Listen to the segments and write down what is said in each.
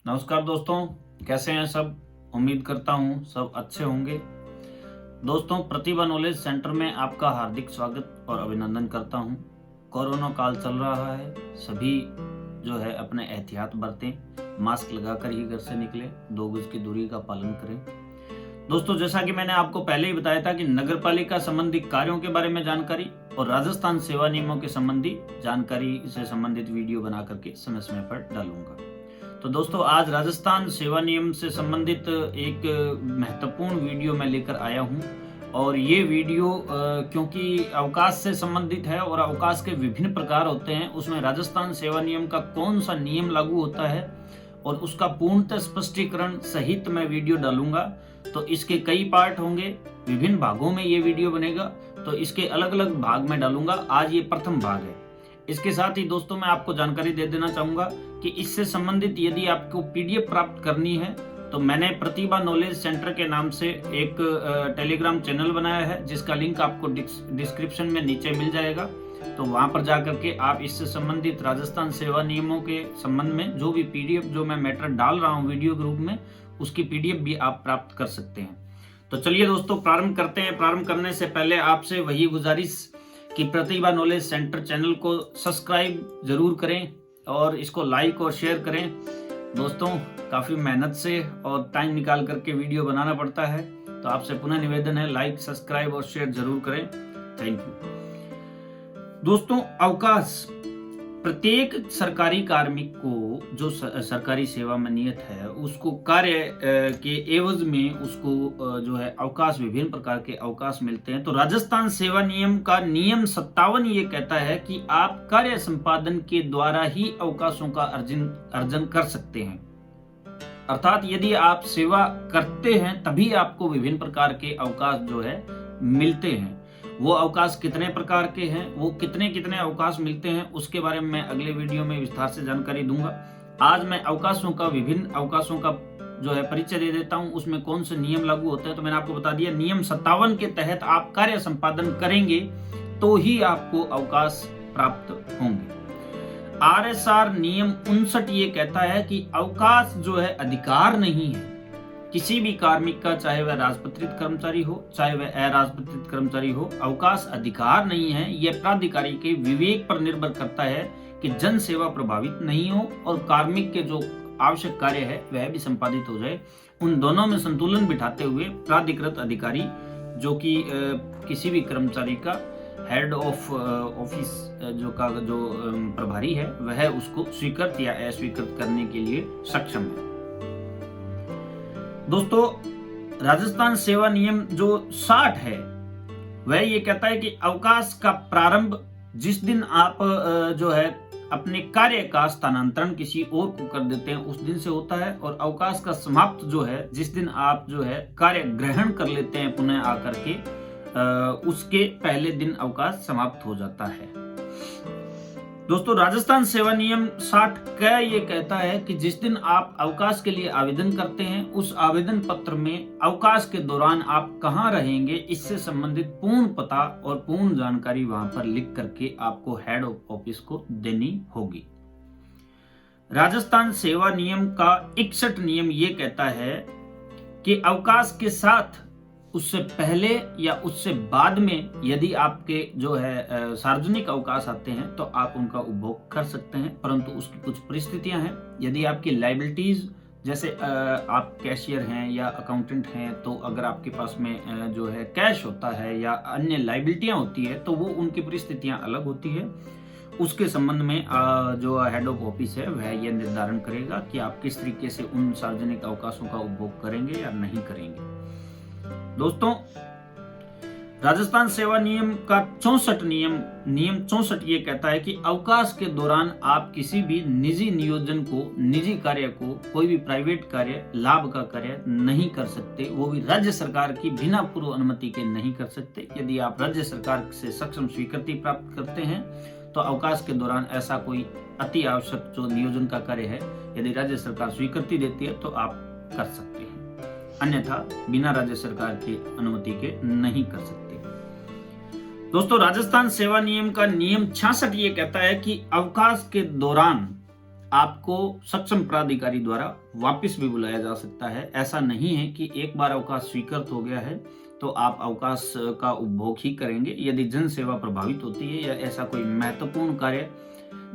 नमस्कार दोस्तों, कैसे हैं सब। उम्मीद करता हूं सब अच्छे होंगे। दोस्तों, प्रतिभा नॉलेज सेंटर में आपका हार्दिक स्वागत और अभिनंदन करता हूं। कोरोना काल चल रहा है, सभी जो है अपने एहतियात बरतें, मास्क लगाकर ही घर से निकलें, 2 गज की दूरी का पालन करें। दोस्तों, जैसा कि मैंने आपको पहले ही बताया था कि नगर पालिका संबंधी कार्यों के बारे में जानकारी और राजस्थान सेवा नियमों के संबंधी जानकारी से संबंधित वीडियो बना करके समय समय पर डालूंगा। तो दोस्तों, आज राजस्थान सेवा नियम से संबंधित एक महत्वपूर्ण वीडियो मैं लेकर आया हूं। और ये वीडियो क्योंकि अवकाश से संबंधित है और अवकाश के विभिन्न प्रकार होते हैं, उसमें राजस्थान सेवा नियम का कौन सा नियम लागू होता है और उसका पूर्णतः स्पष्टीकरण सहित मैं वीडियो डालूंगा। तो इसके कई पार्ट होंगे, विभिन्न भागों में ये वीडियो बनेगा, तो इसके अलग अलग भाग में डालूंगा। आज ये प्रथम भाग है। इसके साथ ही दोस्तों, मैं आपको जानकारी दे देना चाहूंगा कि इससे संबंधित यदि आपको पीडीएफ प्राप्त करनी है तो मैंने प्रतिभा नॉलेज सेंटर के नाम से एक टेलीग्राम चैनल बनाया है, जिसका लिंक आपको डिस्क्रिप्शन में नीचे मिल जाएगा। तो वहां पर जाकर के आप इससे संबंधित राजस्थान सेवा नियमों के संबंध में जो भी पीडीएफ जो मैं मैटर डाल रहा हूं वीडियो ग्रुप में, उसकी पीडीएफ भी आप प्राप्त कर सकते हैं। तो चलिए दोस्तों, प्रारंभ करते हैं। प्रारंभ करने से पहले आपसे वही गुजारिश कि प्रतिभा नॉलेज सेंटर चैनल को सब्सक्राइब जरूर करें और इसको लाइक और शेयर करें। दोस्तों, काफी मेहनत से और टाइम निकाल करके वीडियो बनाना पड़ता है, तो आपसे पुनः निवेदन है, लाइक, सब्सक्राइब और शेयर जरूर करें। Thank you. दोस्तों, अवकाश प्रत्येक सरकारी कार्मिक को जो सरकारी सेवा में नियत है, उसको कार्य के एवज में उसको जो है अवकाश, विभिन्न प्रकार के अवकाश मिलते हैं। तो राजस्थान सेवा नियम का नियम 57 ये कहता है कि आप कार्य संपादन के द्वारा ही अवकाशों का अर्जन कर सकते हैं। अर्थात यदि आप सेवा करते हैं तभी आपको विभिन्न प्रकार के अवकाश जो है मिलते हैं। वो अवकाश कितने प्रकार के हैं, वो कितने कितने अवकाश मिलते हैं, उसके बारे में मैं अगले वीडियो में विस्तार से जानकारी दूंगा। आज मैं अवकाशों का, विभिन्न अवकाशों का जो है परिचय दे देता हूं, उसमें कौन से नियम लागू होते हैं। तो मैंने आपको बता दिया, नियम 57 के तहत आप कार्य संपादन करेंगे तो ही आपको अवकाश प्राप्त होंगे। आरएसआर नियम 59 ये कहता है कि अवकाश जो है अधिकार नहीं है किसी भी कार्मिक का, चाहे वह राजपत्रित कर्मचारी हो चाहे वह अराजपत्रित कर्मचारी हो। अवकाश अधिकार नहीं है, यह प्राधिकारी के विवेक पर निर्भर करता है कि जन सेवा प्रभावित नहीं हो और कार्मिक के जो आवश्यक कार्य है वह भी संपादित हो जाए। उन दोनों में संतुलन बिठाते हुए प्राधिकृत अधिकारी, जो कि किसी भी कर्मचारी का हेड ऑफ ऑफिस जो प्रभारी है, वह उसको स्वीकृत या अस्वीकृत करने के लिए सक्षम है। दोस्तों, राजस्थान सेवा नियम जो 60 है वह ये कहता है कि अवकाश का प्रारंभ जिस दिन आप जो है अपने कार्य का स्थानांतरण किसी और को कर देते हैं उस दिन से होता है, और अवकाश का समाप्त जो है जिस दिन आप जो है कार्य ग्रहण कर लेते हैं पुनः आकर के, उसके पहले दिन अवकाश समाप्त हो जाता है। दोस्तों, राजस्थान सेवा नियम 60 का ये कहता है कि जिस दिन आप अवकाश के लिए आवेदन करते हैं, उस आवेदन पत्र में अवकाश के दौरान आप कहां रहेंगे इससे संबंधित पूर्ण पता और पूर्ण जानकारी वहां पर लिख करके आपको हेड ऑफिस को देनी होगी। राजस्थान सेवा नियम का 61 नियम ये कहता है कि अवकाश के साथ, उससे पहले या उससे बाद में यदि आपके जो है सार्वजनिक अवकाश आते हैं तो आप उनका उपभोग कर सकते हैं, परंतु उसकी कुछ परिस्थितियां हैं। यदि आपकी लाइबिलिटीज, जैसे आप कैशियर हैं या अकाउंटेंट हैं, तो अगर आपके पास में जो है कैश होता है या अन्य लाइबिलिटियां होती है तो वो उनकी परिस्थितियां अलग होती है। उसके संबंध में जो हेड ऑफ ऑफिस है वह यह निर्धारण करेगा कि आप किस तरीके से उन सार्वजनिक अवकाशों का उपभोग करेंगे या नहीं करेंगे। दोस्तों, राजस्थान सेवा नियम का 64 नियम 64 ये कहता है कि अवकाश के दौरान आप किसी भी निजी नियोजन को, निजी कार्य को, कोई भी प्राइवेट कार्य, लाभ का कार्य नहीं कर सकते, वो भी राज्य सरकार की बिना पूर्व अनुमति के नहीं कर सकते। यदि आप राज्य सरकार से सक्षम स्वीकृति प्राप्त करते हैं तो अवकाश के दौरान ऐसा कोई अति आवश्यक जो नियोजन का कार्य है, यदि राज्य सरकार स्वीकृति देती है तो आप कर सकते हैं, अन्यथा बिना राज्य सरकार की अनुमति के नहीं कर सकते। दोस्तों, राजस्थान सेवा नियम का नियम 66 ये कहता है कि अवकाश के दौरान आपको सक्षम प्राधिकारी द्वारा वापस भी बुलाया जा सकता है। ऐसा नहीं है कि एक बार अवकाश स्वीकृत हो गया है तो आप अवकाश का उपभोग ही करेंगे। यदि जन सेवा प्रभावित होती है या ऐसा कोई महत्वपूर्ण कार्य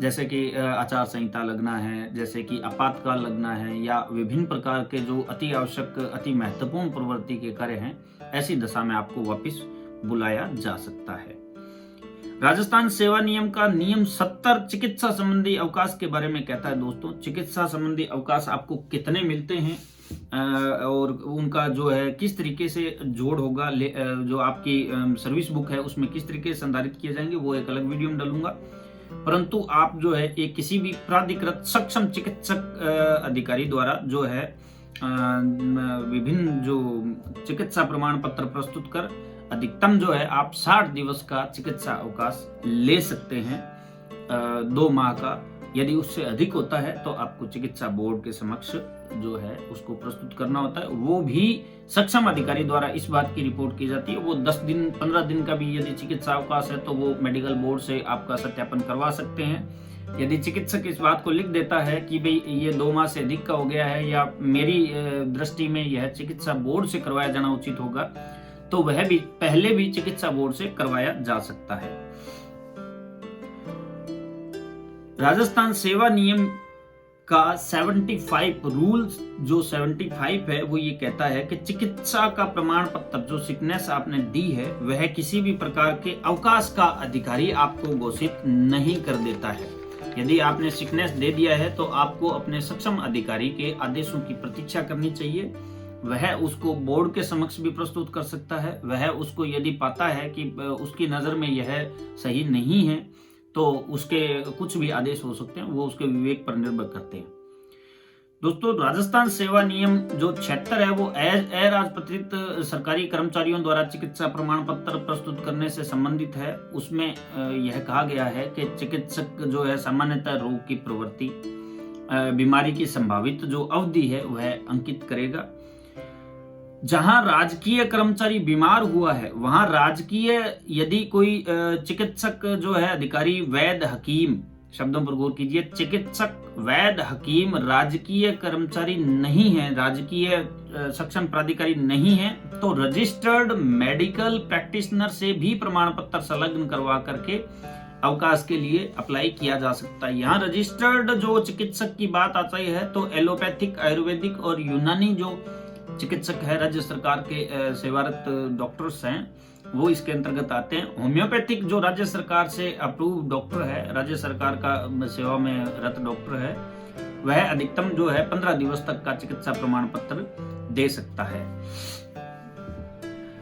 जैसे कि आचार संहिता लगना है, जैसे कि आपातकाल लगना है या विभिन्न प्रकार के जो अति आवश्यक अति महत्वपूर्ण प्रवृत्ति के कार्य हैं, ऐसी दशा में आपको वापस बुलाया जा सकता है। राजस्थान सेवा नियम का नियम 70 चिकित्सा संबंधी अवकाश के बारे में कहता है। दोस्तों, चिकित्सा संबंधी अवकाश आपको कितने मिलते हैं और उनका जो है किस तरीके से जोड़ होगा, जो आपकी सर्विस बुक है उसमें किस तरीके से संधारित किए जाएंगे, वो एक अलग वीडियो में डालूंगा। परंतु आप जो है एक किसी भी प्राधिकृत सक्षम चिकित्सक अधिकारी द्वारा जो है विभिन्न जो चिकित्सा प्रमाण पत्र प्रस्तुत कर अधिकतम जो है आप 60 दिवस का चिकित्सा अवकाश ले सकते हैं 2 माह का। यदि उससे अधिक होता है तो आपको चिकित्सा बोर्ड के समक्ष जो है उसको प्रस्तुत करना होता है। वो भी सक्षम अधिकारी द्वारा इस बात की रिपोर्ट की जाती है। वो 10 दिन 15 दिन का भी यदि चिकित्सा अवकाश है तो वो मेडिकल बोर्ड से आपका सत्यापन करवा सकते हैं। यदि चिकित्सक इस बात को लिख देता है कि भाई ये 2 माह से अधिक का हो गया है या मेरी दृष्टि में यह चिकित्सा बोर्ड से करवाया जाना उचित होगा, तो वह भी पहले भी चिकित्सा बोर्ड से करवाया जा सकता है। राजस्थान सेवा नियम का 75 रूल्स जो 75 है वो ये कहता है कि चिकित्सा का प्रमाण पत्र जो सिकनेस आपने दी है वह किसी भी प्रकार के अवकाश का अधिकारी आपको घोषित नहीं कर देता है। यदि आपने सिकनेस दे दिया है तो आपको अपने सक्षम अधिकारी के आदेशों की प्रतीक्षा करनी चाहिए। वह उसको बोर्ड के समक्ष भी प्रस्तुत कर सकता है। वह उसको यदि पाता है कि उसकी नजर में यह सही नहीं है तो उसके कुछ भी आदेश हो सकते हैं, वो उसके विवेक पर निर्भर करते हैं। दोस्तों, राजस्थान सेवा नियम जो 76 है वो अराजपत्रित सरकारी कर्मचारियों द्वारा चिकित्सा प्रमाण पत्र प्रस्तुत करने से संबंधित है। उसमें यह कहा गया है कि चिकित्सक जो है सामान्यतः रोग की प्रवृत्ति, बीमारी की संभावित जो अवधि है वह अंकित करेगा। जहां राजकीय कर्मचारी बीमार हुआ है वहां राजकीय यदि कोई चिकित्सक जो है अधिकारी वैद्य हकीम, शब्दों पर गौर कीजिए, चिकित्सक वैद्य हकीम राजकीय कर्मचारी नहीं है, राजकीय सक्षम प्राधिकारी नहीं है, तो रजिस्टर्ड मेडिकल प्रैक्टिशनर से भी प्रमाण पत्र संलग्न करवा करके अवकाश के लिए अप्लाई किया जा सकता है। यहाँ रजिस्टर्ड जो चिकित्सक की बात आती है तो एलोपैथिक, आयुर्वेदिक और यूनानी जो चिकित्सक है राज्य सरकार के सेवारत डॉक्टर्स हैं वो इसके अंतर्गत आते हैं। होम्योपैथिक जो राज्य सरकार से अप्रूव डॉक्टर है, राज्य सरकार का सेवा में रत डॉक्टर है, वह अधिकतम जो है 15 दिवस तक का चिकित्सा प्रमाण पत्र दे सकता है।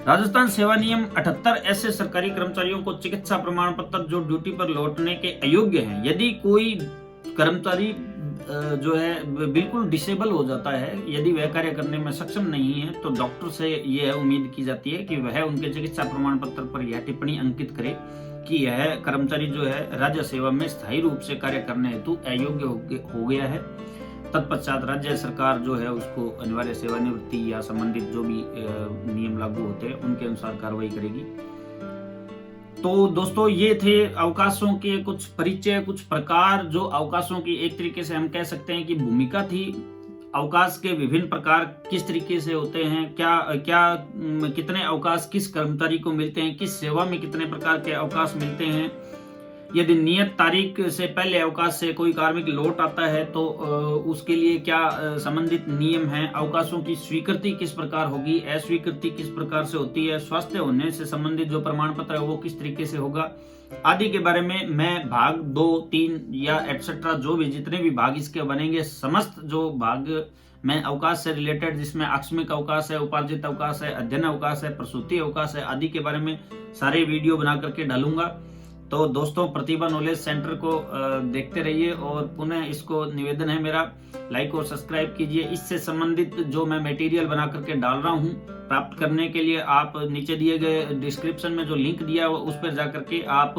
राजस्थान सेवा नियम 78 ऐसे सरकारी कर्मचारियों को चिकित्सा प्रमाण पत्र जो ड्यूटी पर लौटने के अयोग्य हैं। यदि कोई कर्मचारी जो है बिल्कुल डिसेबल हो जाता है, यदि वह कार्य करने में सक्षम नहीं है, तो डॉक्टर से यह उम्मीद की जाती है कि वह उनके चिकित्सा प्रमाण पत्र पर यह टिप्पणी अंकित करे कि यह कर्मचारी जो है राज्य सेवा में स्थायी रूप से कार्य करने हेतु अयोग्य हो गया है। तत्पश्चात राज्य सरकार जो है उसको अनिवार्य सेवानिवृत्ति या संबंधित जो भी नियम लागू होते हैं उनके अनुसार कार्रवाई करेगी। तो दोस्तों, ये थे अवकाशों के कुछ परिचय, कुछ प्रकार, जो अवकाशों की एक तरीके से हम कह सकते हैं कि भूमिका थी। अवकाश के विभिन्न प्रकार किस तरीके से होते हैं, कितने अवकाश किस कर्मचारी को मिलते हैं, किस सेवा में कितने प्रकार के अवकाश मिलते हैं। यदि नियत तारीख से पहले अवकाश से कोई कार्मिक लौट आता है तो उसके लिए क्या संबंधित नियम हैं, अवकाशों की स्वीकृति किस प्रकार होगी, अस्वीकृति किस प्रकार से होती है, स्वास्थ्य होने से संबंधित जो प्रमाण पत्र है वो किस तरीके से होगा, आदि के बारे में मैं भाग 2, 3 या एटसेट्रा जो भी जितने भी भाग इसके बनेंगे, समस्त जो भाग मैं अवकाश से रिलेटेड, जिसमें आकस्मिक अवकाश है, उपार्जित अवकाश है, अध्ययन अवकाश है, प्रसूति अवकाश है, आदि के बारे में सारे वीडियो बना करके डालूंगा। तो दोस्तों, प्रतिभा नॉलेज सेंटर को देखते रहिए और पुनः इसको निवेदन है मेरा, लाइक और सब्सक्राइब कीजिए। इससे संबंधित जो मैं मटेरियल बना करके डाल रहा हूं, प्राप्त करने के लिए आप नीचे दिए गए डिस्क्रिप्शन में जो लिंक दिया हुआ उस पर जाकर के आप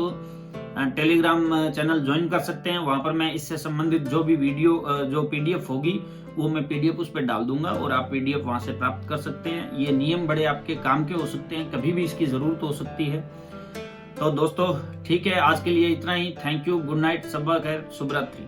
टेलीग्राम चैनल ज्वाइन कर सकते हैं। वहां पर मैं इससे संबंधित जो भी वीडियो जो पीडीएफ होगी वो मैं पीडीएफ उस पर डाल दूंगा और आप पीडीएफ वहां से प्राप्त कर सकते हैं। ये नियम बड़े आपके काम के हो सकते हैं, कभी भी इसकी जरूरत हो सकती है। तो दोस्तों ठीक है, आज के लिए इतना ही। थैंक यू, गुड नाइट, शब्बा खैर, शुभ रात्रि।